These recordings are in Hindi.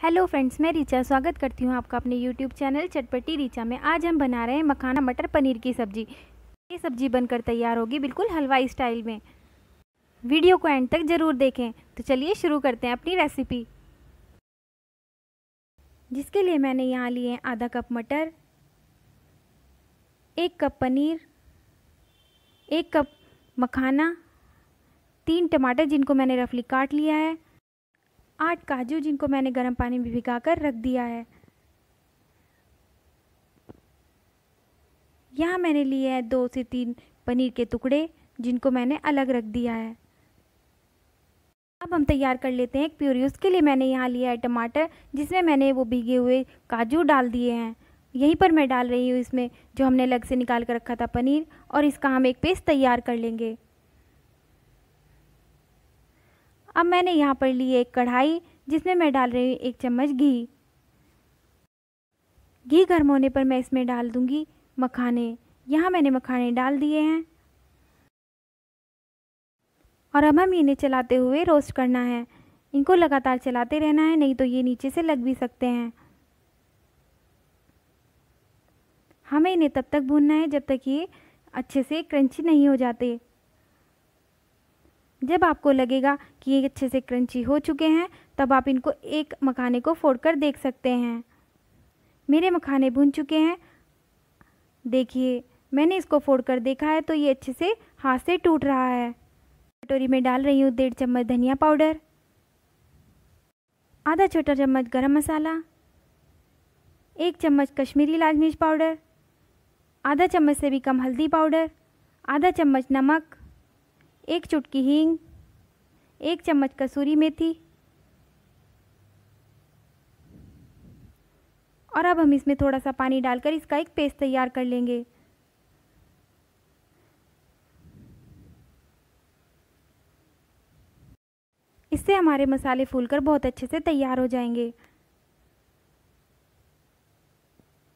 हेलो फ्रेंड्स, मैं रीचा स्वागत करती हूँ आपका अपने यूट्यूब चैनल चटपटी रीचा में। आज हम बना रहे हैं मखाना मटर पनीर की सब्जी। ये सब्जी बनकर तैयार होगी बिल्कुल हलवाई स्टाइल में। वीडियो को एंड तक ज़रूर देखें। तो चलिए शुरू करते हैं अपनी रेसिपी। जिसके लिए मैंने यहाँ लिए हैं आधा कप मटर, 1 कप पनीर, 1 कप मखाना, 3 टमाटर जिनको मैंने रफली काट लिया है, 8 काजू जिनको मैंने गर्म पानी में भिगाकर रख दिया है। यहाँ मैंने लिए हैं 2 से 3 पनीर के टुकड़े जिनको मैंने अलग रख दिया है। अब हम तैयार कर लेते हैं एक प्यूरी। उसके लिए मैंने यहाँ लिया है टमाटर, जिसमें मैंने वो भीगे हुए काजू डाल दिए हैं। यहीं पर मैं डाल रही हूँ इसमें जो हमने अलग से निकाल कर रखा था पनीर, और इसका हम एक पेस्ट तैयार कर लेंगे। अब मैंने यहाँ पर ली एक कढ़ाई, जिसमें मैं डाल रही हूँ 1 चम्मच घी। घी गर्म होने पर मैं इसमें डाल दूंगी मखाने। यहाँ मैंने मखाने डाल दिए हैं और अब हम इन्हें चलाते हुए रोस्ट करना है। इनको लगातार चलाते रहना है, नहीं तो ये नीचे से लग भी सकते हैं। हमें इन्हें तब तक भूनना है जब तक ये अच्छे से क्रंची नहीं हो जाते। जब आपको लगेगा कि ये अच्छे से क्रंची हो चुके हैं, तब आप इनको एक मखाने को फोड़कर देख सकते हैं। मेरे मखाने भून चुके हैं। देखिए, मैंने इसको फोड़कर देखा है तो ये अच्छे से हाथ से टूट रहा है। कटोरी में डाल रही हूँ 1.5 चम्मच धनिया पाउडर, आधा छोटा चम्मच गरम मसाला, 1 चम्मच कश्मीरी लाल मिर्च पाउडर, आधा चम्मच से भी कम हल्दी पाउडर, आधा चम्मच नमक, 1 चुटकी हींग, 1 चम्मच कसूरी मेथी। और अब हम इसमें थोड़ा सा पानी डालकर इसका एक पेस्ट तैयार कर लेंगे। इससे हमारे मसाले फूलकर बहुत अच्छे से तैयार हो जाएंगे।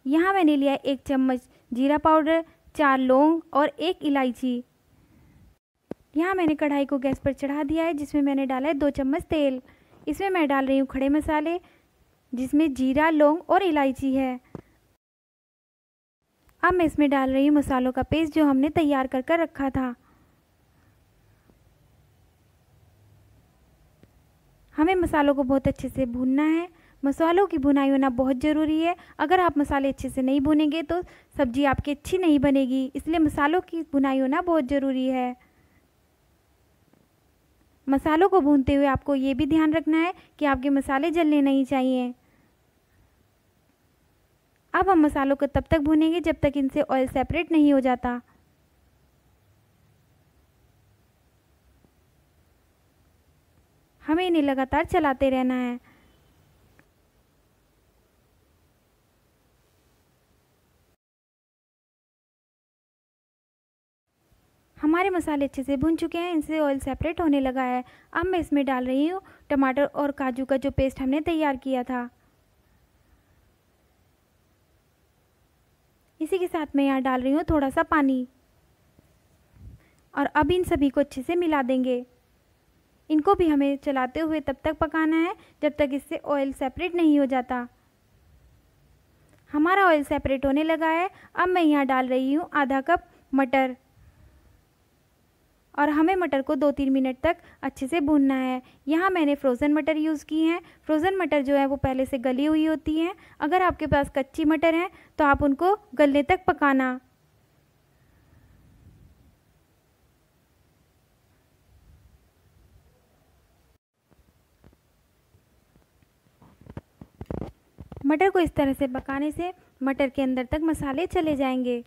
यहाँ मैंने लिया 1 चम्मच जीरा पाउडर, 4 लौंग और 1 इलायची। यहाँ मैंने कढ़ाई को गैस पर चढ़ा दिया है, जिसमें मैंने डाला है 2 चम्मच तेल। इसमें मैं डाल रही हूँ खड़े मसाले, जिसमें जीरा, लौंग और इलायची है। अब मैं इसमें डाल रही हूँ मसालों का पेस्ट जो हमने तैयार कर रखा था। हमें मसालों को बहुत अच्छे से भूनना है। मसालों की भुनाई होना बहुत ज़रूरी है। अगर आप मसाले अच्छे से नहीं भुनेंगे तो सब्ज़ी आपकी अच्छी नहीं बनेगी, इसलिए मसालों की भुनाई होना बहुत ज़रूरी है। मसालों को भूनते हुए आपको ये भी ध्यान रखना है कि आपके मसाले जलने नहीं चाहिए। अब हम मसालों को तब तक भूनेंगे जब तक इनसे ऑयल सेपरेट नहीं हो जाता। हमें इन्हें लगातार चलाते रहना है। हमारे मसाले अच्छे से भुन चुके हैं, इनसे ऑयल सेपरेट होने लगा है। अब मैं इसमें डाल रही हूँ टमाटर और काजू का जो पेस्ट हमने तैयार किया था। इसी के साथ मैं यहाँ डाल रही हूँ थोड़ा सा पानी, और अब इन सभी को अच्छे से मिला देंगे। इनको भी हमें चलाते हुए तब तक पकाना है जब तक इससे ऑयल सेपरेट नहीं हो जाता। हमारा ऑयल सेपरेट होने लगा है। अब मैं यहाँ डाल रही हूँ आधा कप मटर, और हमें मटर को 2-3 मिनट तक अच्छे से भूनना है। यहाँ मैंने फ्रोज़न मटर यूज़ की हैं। फ्रोज़न मटर जो है वो पहले से गली हुई होती हैं। अगर आपके पास कच्ची मटर है तो आप उनको गलने तक पकाना। मटर को इस तरह से पकाने से मटर के अंदर तक मसाले चले जाएंगे।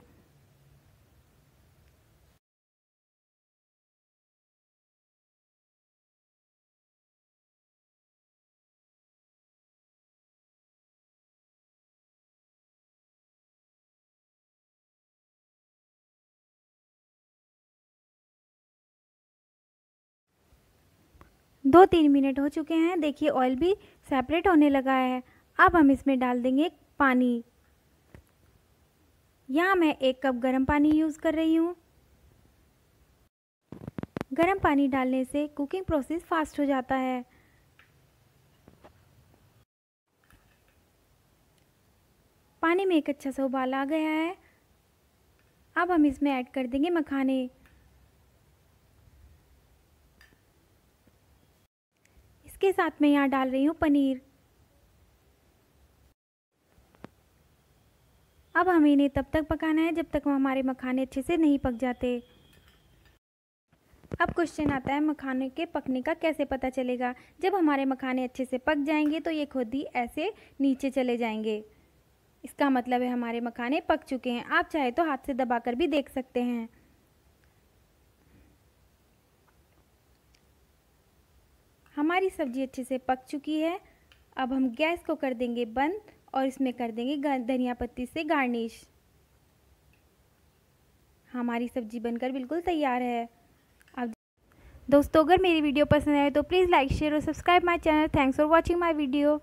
दो 3 मिनट हो चुके हैं। देखिए, ऑयल भी सेपरेट होने लगा है। अब हम इसमें डाल देंगे पानी। यहाँ मैं 1 कप गर्म पानी यूज़ कर रही हूँ। गर्म पानी डालने से कुकिंग प्रोसेस फास्ट हो जाता है। पानी में एक अच्छा सा उबाल आ गया है। अब हम इसमें ऐड कर देंगे मखाने। इसके साथ मैं यहाँ डाल रही हूँ पनीर। अब हमें इन्हें तब तक पकाना है जब तक हमारे मखाने अच्छे से नहीं पक जाते। अब क्वेश्चन आता है मखाने के पकने का कैसे पता चलेगा। जब हमारे मखाने अच्छे से पक जाएंगे तो ये खुद ही ऐसे नीचे चले जाएंगे, इसका मतलब है हमारे मखाने पक चुके हैं। आप चाहे तो हाथ से दबाकर भी देख सकते हैं। हमारी सब्जी अच्छे से पक चुकी है। अब हम गैस को कर देंगे बंद और इसमें कर देंगे धनिया पत्ती से गार्निश। हमारी सब्जी बनकर बिल्कुल तैयार है। अब दोस्तों, अगर मेरी वीडियो पसंद आए तो प्लीज़ लाइक शेयर और subscribe my channel. Thanks for watching my video.